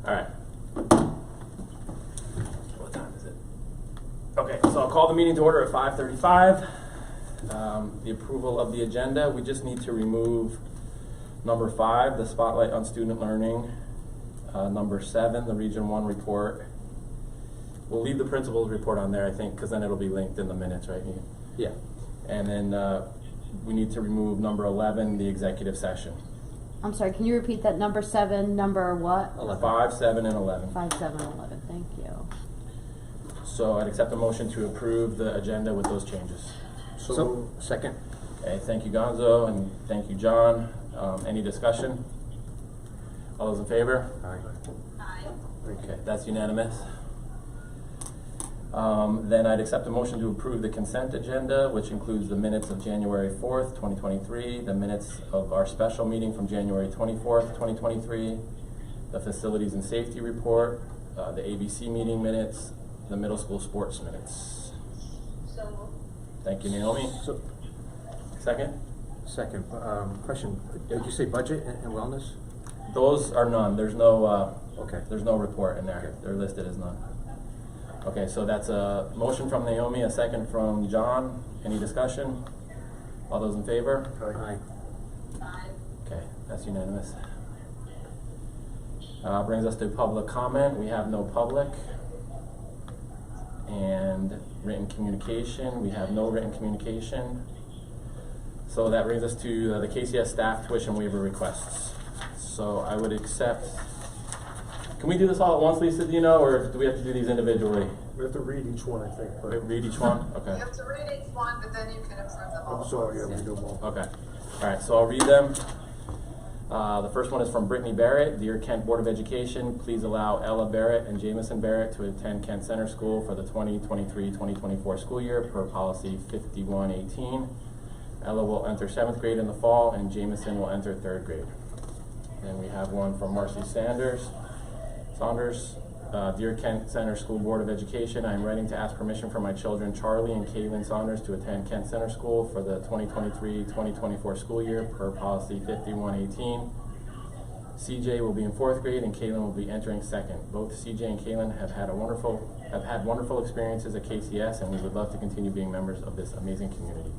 All right. What time is it? Okay, so I'll call the meeting to order at 5:35. The approval of the agenda. We just need to remove number 5, the spotlight on student learning. Number 7, the Region 1 report. We'll leave the principal's report on there, I think, because then it'll be linked in the minutes, right? Yeah. And then we need to remove number 11, the executive session. I'm sorry, can you repeat that? Number 7, number what? 11. 5, 7, and 11. 5, 7, 11. Thank you. So I'd accept a motion to approve the agenda with those changes. So second. Okay, thank you, Gonzo, and thank you, John. Any discussion? All those in favor? Aye. Okay, that's unanimous. Then I'd accept a motion to approve the consent agenda, which includes the minutes of January 4th, 2023, the minutes of our special meeting from January 24th, 2023, the facilities and safety report, the ABC meeting minutes, the middle school sports minutes. So moved. Thank you, Naomi. So, Second? second, question, did you say budget and wellness? Those are none. There's no Okay. there's no report in there. Okay. They're listed as none. Okay, so that's a motion from Naomi, a second from John. Any discussion? All those in favor? Aye. Aye. Okay, that's unanimous. Brings us to public comment. We have no public. And written communication, we have no written communication. So that brings us to the KCS staff tuition waiver requests. So I would accept, can we do this all at once, Lisa, do you know, or do we have to do these individually? We have to read each one, I think. But Read each one? You Okay. have to read each one, but then you can approve them all. I'm sorry, yeah, we do them all. Okay. All right, so I'll read them. The first one is from Brittany Barrett. Dear Kent Board of Education, please allow Ella Barrett and Jamison Barrett to attend Kent Center School for the 2023-2024 school year per policy 5118. Ella will enter 7th grade in the fall and Jamison will enter 3rd grade. And we have one from Marcy Saunders. Dear Kent Center School Board of Education, I am writing to ask permission for my children Charlie and Kaylin Saunders to attend Kent Center School for the 2023-2024 school year per policy 5118. CJ will be in 4th grade and Kaylin will be entering 2nd. Both CJ and Kaylin have had wonderful experiences at KCS, and we would love to continue being members of this amazing community.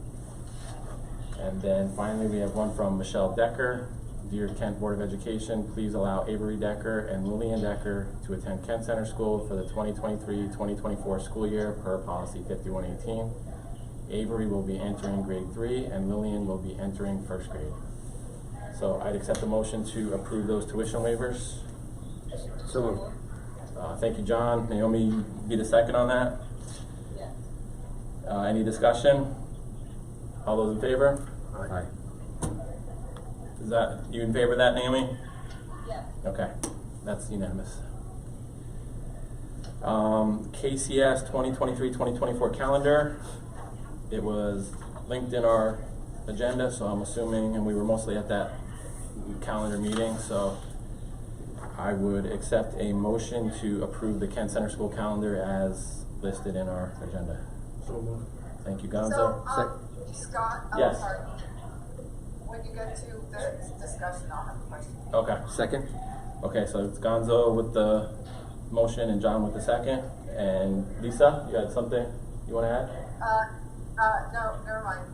And then finally we have one from Michelle Decker. Dear Kent Board of Education, please allow Avery Decker and Lillian Decker to attend Kent Center School for the 2023-2024 school year per policy 5118. Avery will be entering grade 3 and Lillian will be entering 1st grade. So I'd accept a motion to approve those tuition waivers. So moved. Thank you, John. Naomi, you be the second on that? Yes. Any discussion? All those in favor? Aye. Is that, you in favor of that, Naomi? Yes. Okay, that's unanimous. KCS 2023-2024 calendar. It was linked in our agenda, so I'm assuming, and we were mostly at that calendar meeting, so I would accept a motion to approve the Kent Center School calendar as listed in our agenda. So moved. Thank you, Gonzo. So, Scott, Yes. sorry. When you get to the discussion, I'll have a question. Okay. Second. Okay, so it's Gonzo with the motion and John with the second. And Lisa, you had something you want to add? No, never mind.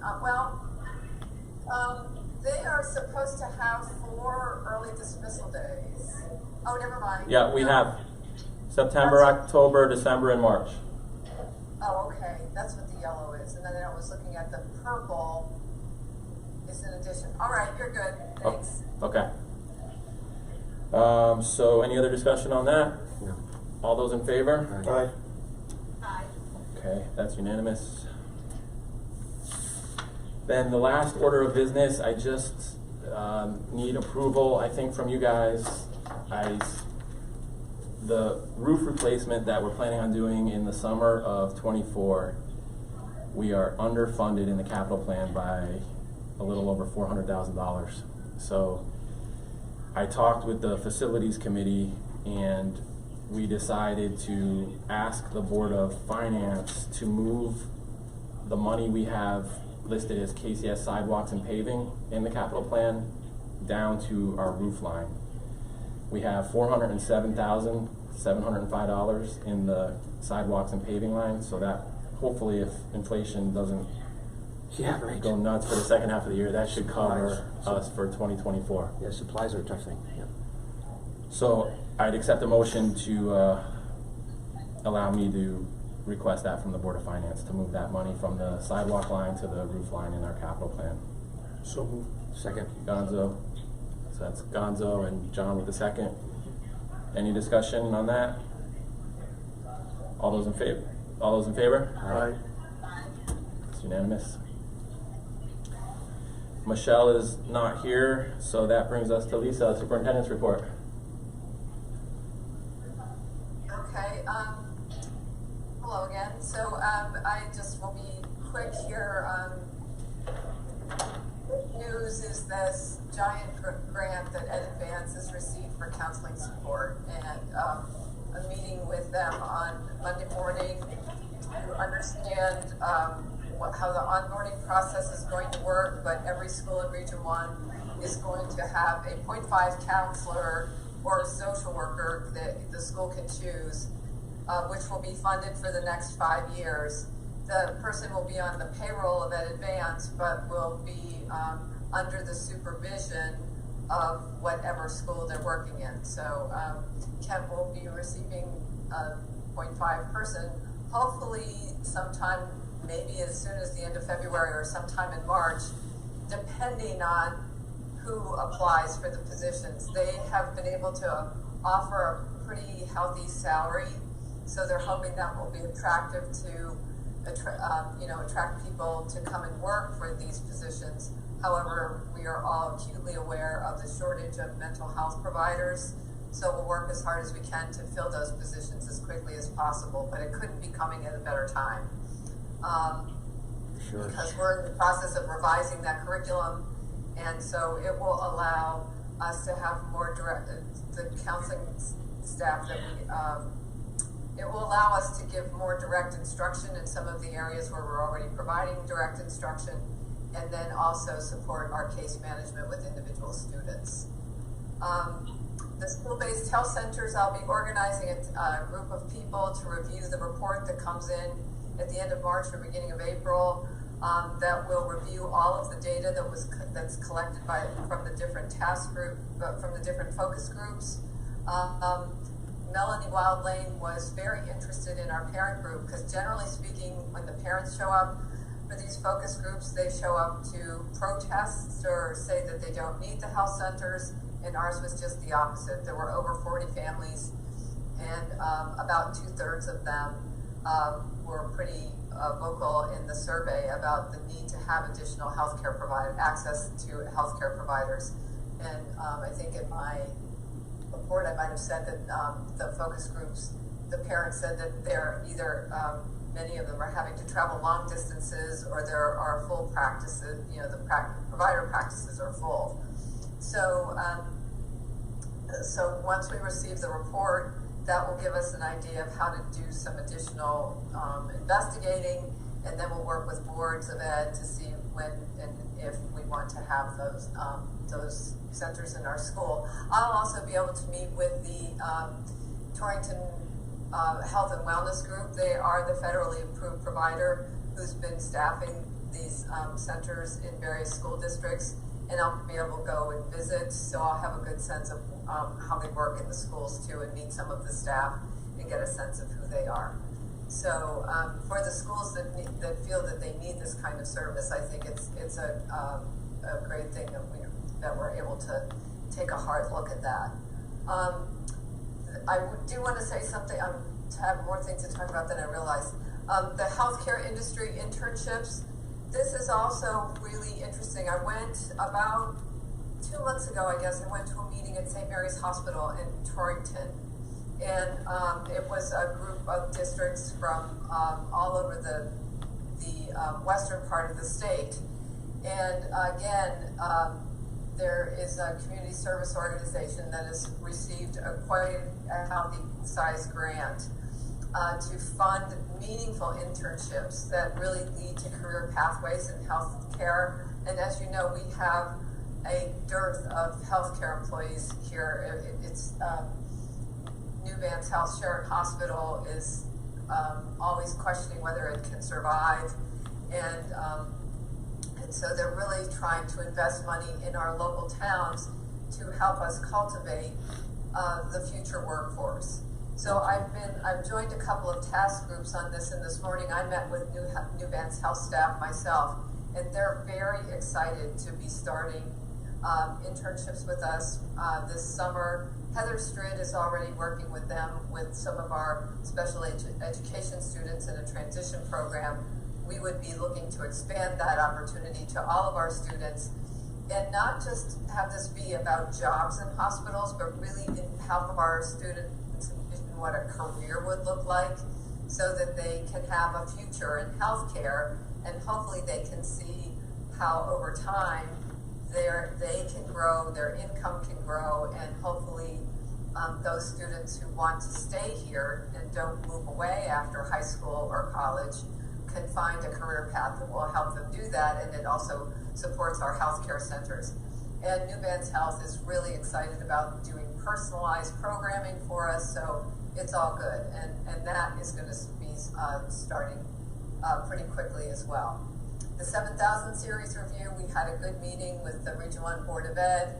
They are supposed to have 4 early dismissal days. Oh, never mind. Yeah, we No. have September, October, December, and March. Oh, okay. That's what the yellow is. And then I was looking at the purple is in addition. All right, you're good. Thanks. Okay. So any other discussion on that? No. All those in favor? Aye. Aye. Okay, that's unanimous. Then the last order of business, I just need approval, I think, from you guys. The roof replacement that we're planning on doing in the summer of '24, we are underfunded in the capital plan by a little over $400,000. So I talked with the facilities committee and we decided to ask the Board of Finance to move the money we have listed as KCS sidewalks and paving in the capital plan down to our roof line. We have $407,705 in the sidewalks and paving line, so that hopefully if inflation doesn't Yeah, right. go nuts for the second half of the year, that should cover Supplies. us for 2024. Yeah, supplies are a tough thing, yeah. So I'd accept a motion to allow me to request that from the Board of Finance to move that money from the sidewalk line to the roof line in our capital plan. So moved. Second. Gonzo, so that's Gonzo and John with the second. Any discussion on that? All those in favor? All those in favor? Aye. It's unanimous. Michelle is not here, so that brings us to Lisa, Superintendent's report. Okay, hello again. So, I just will be quick here. Good news is this giant grant that Ed Advance has received for counseling support, and I'm meeting with them on Monday morning to understand how the onboarding process is going to work, but every school in Region 1 is going to have a 0.5 counselor or a social worker that the school can choose, which will be funded for the next 5 years. The person will be on the payroll of Ed Advance, but will be under the supervision of whatever school they're working in. So Kent will be receiving a 0.5 person, hopefully sometime, maybe as soon as the end of February or sometime in March, depending on who applies for the positions. They have been able to offer a pretty healthy salary, so they're hoping that will be attractive to attract people to come and work for these positions. However, we are all acutely aware of the shortage of mental health providers, so we'll work as hard as we can to fill those positions as quickly as possible, but it couldn't be coming at a better time. Sure. Because we're in the process of revising that curriculum, and so it will allow us to have more direct, the counseling staff that we, it will allow us to give more direct instruction in some of the areas where we're already providing direct instruction, and then also support our case management with individual students. The school-based health centers, I'll be organizing a group of people to review the report that comes in at the end of March or beginning of April. That will review all of the data that's collected from the different task group, from the different focus groups. Melanie Wildlane was very interested in our parent group because generally speaking, when the parents show up for these focus groups, they show up to protest or say that they don't need the health centers, and ours was just the opposite. There were over 40 families, and about 2/3 of them were pretty vocal in the survey about the need to have additional healthcare access to healthcare providers. And I think in my report, I might have said that the focus groups, the parents said that they're either, many of them are having to travel long distances, or there are full practices, the provider practices are full. So, so once we receive the report, that will give us an idea of how to do some additional investigating, and then we'll work with boards of ed to see when and if we want to have those centers in our school. I'll also be able to meet with the Torrington Health and Wellness Group. They are the federally approved provider who's been staffing these centers in various school districts, and I'll be able to go and visit, so I'll have a good sense of how they work in the schools too, and meet some of the staff and get a sense of who they are. So for the schools that feel that they need this kind of service, I think it's a great thing that we're able to take a hard look at that. I do want to say something, to have more things to talk about than I realized. The healthcare industry internships, this is also really interesting. I went about 2 months ago, I guess, I went to a meeting at St. Mary's Hospital in Torrington. And it was a group of districts from all over the western part of the state. And again, there is a community service organization that has received quite a healthy size grant to fund meaningful internships that really lead to career pathways in healthcare. And as you know, we have a dearth of healthcare employees here. It's New Vance Health Shared Hospital is always questioning whether it can survive, and so they're really trying to invest money in our local towns to help us cultivate the future workforce. So I've joined a couple of task groups on this, and this morning I met with New Vance Health staff myself, and they're very excited to be starting internships with us this summer. Heather Stritt is already working with them with some of our special education students in a transition program. We would be looking to expand that opportunity to all of our students, and not just have this be about jobs in hospitals, but really help our students envision what a career would look like, so that they can have a future in healthcare, and hopefully they can see how over time they can grow, their income can grow, and hopefully those students who want to stay here and don't move away after high school or college can find a career path that will help them do that, and it also supports our healthcare centers. And New Vance Health is really excited about doing personalized programming for us, so it's all good, and that is going to be starting pretty quickly as well. The 7,000 series review, we had a good meeting with the Region 1 Board of Ed,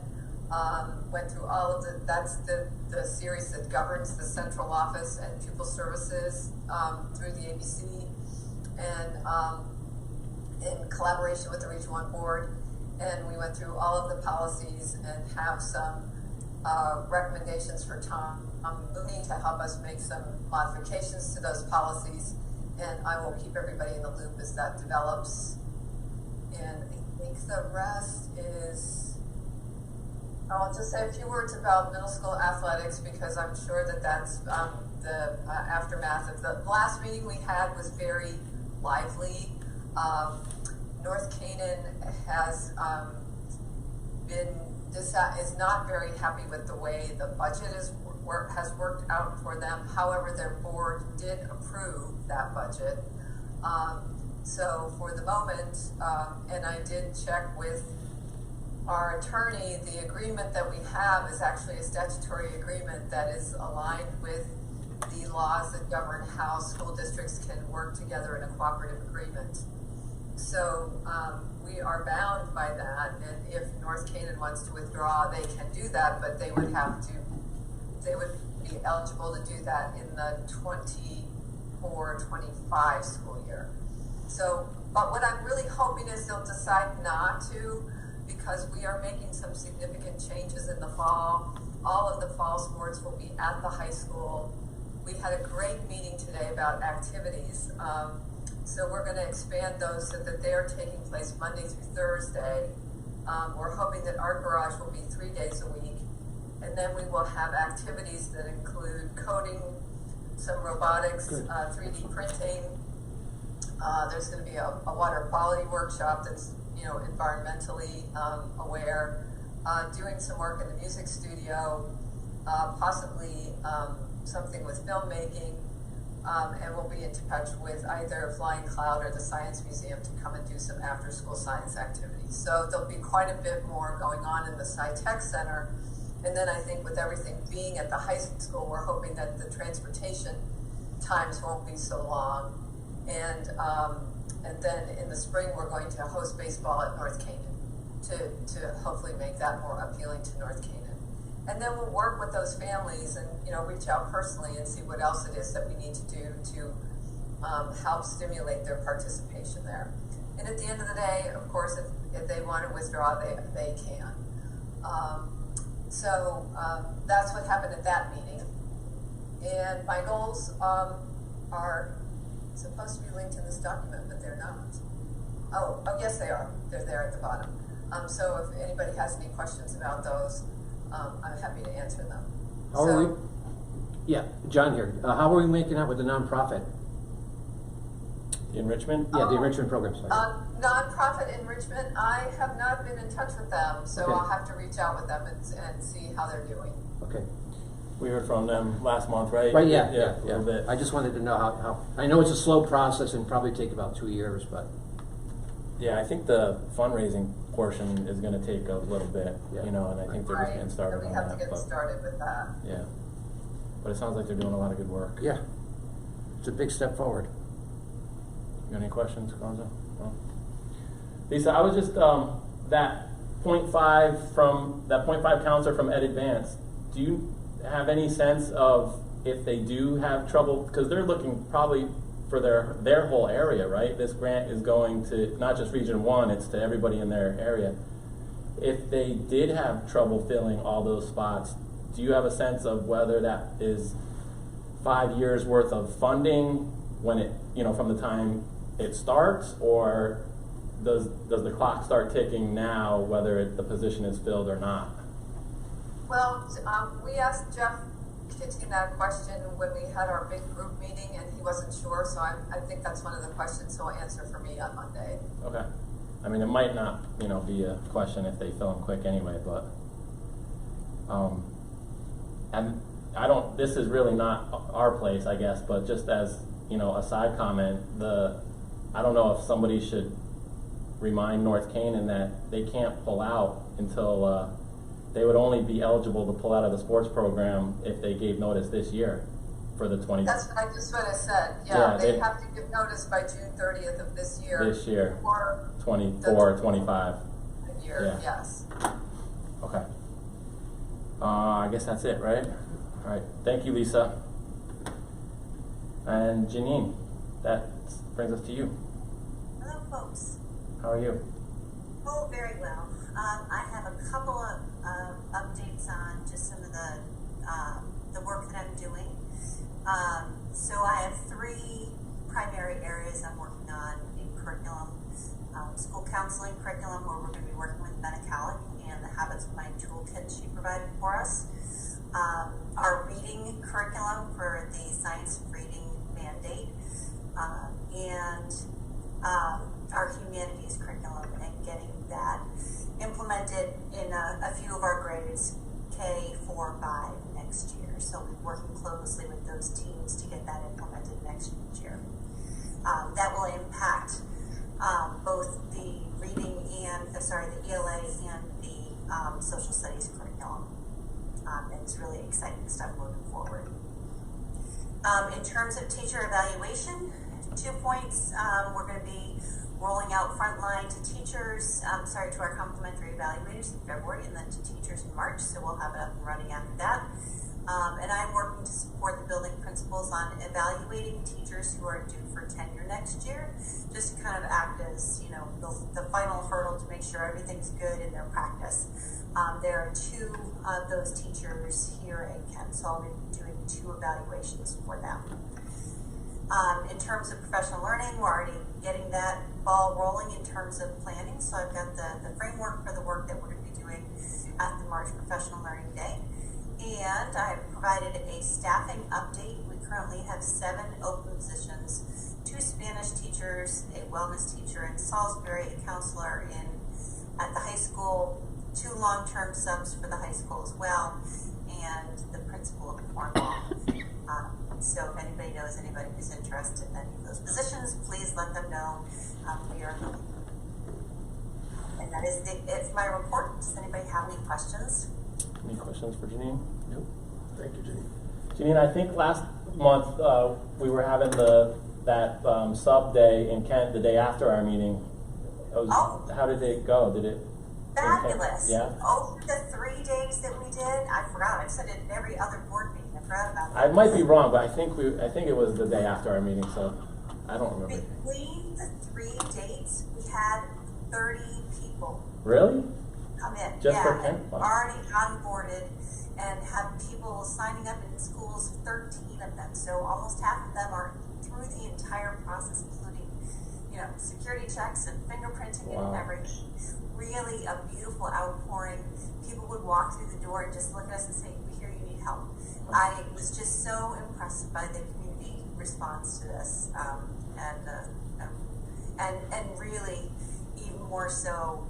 went through all of that's the series that governs the central office and pupil services through the ABC, and in collaboration with the Region 1 Board, and we went through all of the policies and have some recommendations for Tom Mooney to help us make some modifications to those policies, and I will keep everybody in the loop as that develops. And I think the rest is, I'll just say a few words about middle school athletics, because I'm sure that that's the aftermath of the last meeting we had was very lively. North Canaan has is not very happy with the way the budget has worked out for them. However, their board did approve that budget. So for the moment, and I did check with our attorney, the agreement that we have is actually a statutory agreement that is aligned with the laws that govern how school districts can work together in a cooperative agreement. So we are bound by that, and if North Canaan wants to withdraw, they can do that, but they would be eligible to do that in the 24-25 school year. So, but what I'm really hoping is they'll decide not to, because we are making some significant changes in the fall. All of the fall sports will be at the high school. We had a great meeting today about activities. So we're going to expand those so that they are taking place Monday through Thursday. We're hoping that Art Garage will be 3 days a week. And then we will have activities that include coding, some robotics, 3D printing. There's going to be a water quality workshop that's environmentally aware, doing some work in the music studio, possibly something with filmmaking, and we'll be in touch with either Flying Cloud or the Science Museum to come and do some after-school science activities. So there'll be quite a bit more going on in the Sci-Tech Center. And then I think with everything being at the high school, we're hoping that the transportation times won't be so long. And then in the spring, we're going to host baseball at North Canaan to hopefully make that more appealing to North Canaan. And then we'll work with those families and reach out personally and see what else it is that we need to do to help stimulate their participation there. And at the end of the day, of course, if they want to withdraw, they can. So that's what happened at that meeting. And my goals are supposed to be linked in this document, but they're not. Oh, yes, they are. They're there at the bottom. So if anybody has any questions about those, I'm happy to answer them. How are we? Yeah, John here. How are we making out with the nonprofit? The enrichment? Yeah, the enrichment program. Sorry. Nonprofit enrichment, I have not been in touch with them, so Okay. I'll have to reach out with them and see how they're doing. Okay. We heard from them last month, right? Right, yeah. A little bit. I just wanted to know how I know it's a slow process and probably take about 2 years, but Yeah, I think the fundraising portion is gonna take a little bit, Yeah. you know, and I think they're just Right, getting started and on we have that, to get but, started with that. yeah. But it sounds like they're doing a lot of good work. Yeah, it's a big step forward. You got any questions, Gonzo? No? Lisa, I was just, that 0.5 counselor from Ed Advance, do you have any sense of if they do have trouble, because they're looking probably for their whole area, right? This grant is going to not just Region 1, it's to everybody in their area. If they did have trouble filling all those spots, do you have a sense of whether that is 5 years worth of funding when it, you know, from the time it starts, or does the clock start ticking now whether the position is filled or not? Well, we asked Jeff Kitchen that question when we had our big group meeting, and he wasn't sure, so I think that's one of the questions he'll answer for me on Monday. Okay. I mean, it might not, you know, be a question if they fill them quick anyway, but, and I don't, this is really not our place, I guess, but just as, you know, a side comment, I don't know if somebody should remind North Canaan that they can't pull out until, they would only be eligible to pull out of the sports program if they gave notice this year for the 20. That's what I just would have said. Yeah, Yeah, they they- have to give notice by June 30th of this year. This year. Or 24, 25. a year, Yeah. yes. Okay. I guess that's it, right? All right. Thank you, Lisa. And Janine, that brings us to you. Hello, folks. How are you? Oh, very well. I have a couple of updates on just some of the work that I'm doing. So I have 3 primary areas I'm working on in curriculum. School counseling curriculum, where we're going to be working with Benna Calic and the Habits of Mind toolkit she provided for us. Our reading curriculum for the science of reading mandate, and our humanities curriculum, and getting that implemented in a few of our grades, K, 4, 5 next year. So we'll be working closely with those teams to get that implemented next year. That will impact both the reading and, the ELA and the social studies curriculum. And it's really exciting stuff moving forward. In terms of teacher evaluation, 2 points. We're going to be rolling out frontline to teachers, to our complimentary evaluators in February, and then to teachers in March, so we'll have it up and running after that. And I'm working to support the building principals on evaluating teachers who are due for tenure next year, just to kind of act as, you know, the final hurdle to make sure everything's good in their practice. There are 2 of those teachers here at Kent, so I'll be doing 2 evaluations for them. In terms of professional learning, we're already getting that ball rolling in terms of planning. So I've got the framework for the work that we're going to be doing at the March Professional Learning Day. And I have provided a staffing update. We currently have 7 open positions, 2 Spanish teachers, a wellness teacher in Salisbury, a counselor at the high school, 2 long-term subs for the high school as well, and the principal of Cornwall. So if anybody knows anybody who's interested in any of those positions, please let them know. We are looking. And that is it for my report. Does anybody have any questions? Any questions for Janine? Nope. Thank you, Jenny. Janine, I think last month we were having that sub day in Kent the day after our meeting. How did it go? Did it? Fabulous. Yeah. Over the 3 days that we did, I forgot. I've said it in every other board meeting. I forgot about that. I might be wrong, but I think it was the day after our meeting, so I don't remember. Between the 3 dates, we had 30 people Really? come in. Just for and Kent? Wow. already onboarded, and have people signing up in schools, 13 of them. So almost half of them are through the entire process, including, you know, security checks and fingerprinting Wow. and everything. Really a beautiful outpouring. People would walk through the door and just look at us and say, "We hear you need help." I was just so impressed by the community response to this, and really even more so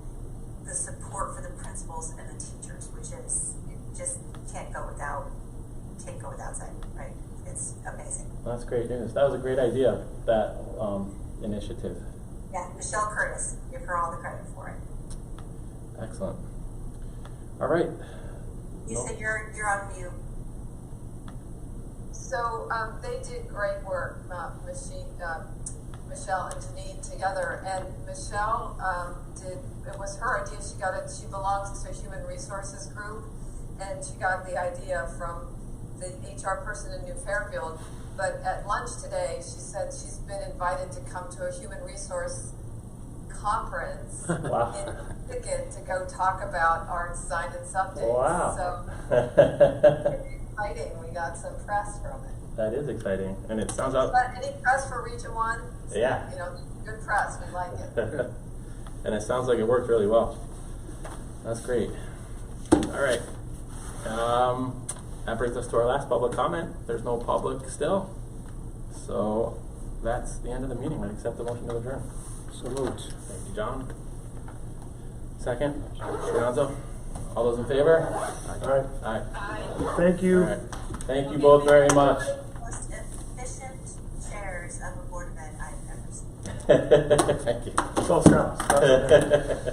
the support for the principals and the teachers, which is just can't go without saying, right? It's amazing. That's great news. That was a great idea, that initiative. Yeah, Michelle Curtis, give her all the credit for it. Excellent. All right. You Nope. said you're on mute. So they did great work, Michelle and Janine together. And Michelle it was her idea. She belongs to a human resources group, and she got the idea from the HR person in New Fairfield. But at lunch today, she said she's been invited to come to a human resource conference Wow. in Pickett to go talk about our design and updates. Wow. So exciting. We got some press from it. That is exciting, and it sounds out. But any press for Region 1? Yeah. You know, good press. We like it. And it sounds like it worked really well. That's great. All right. That brings us to our last public comment. There's no public still. So that's the end of the meeting. I accept the motion to adjourn. So moved. Thank you, John. Second, Lorenzo. All those in favor? All right. Aye. Thank you. All right. Thank you both very much. Most efficient chairs of a Board of Ed I've ever seen. Thank you. It's all Scott.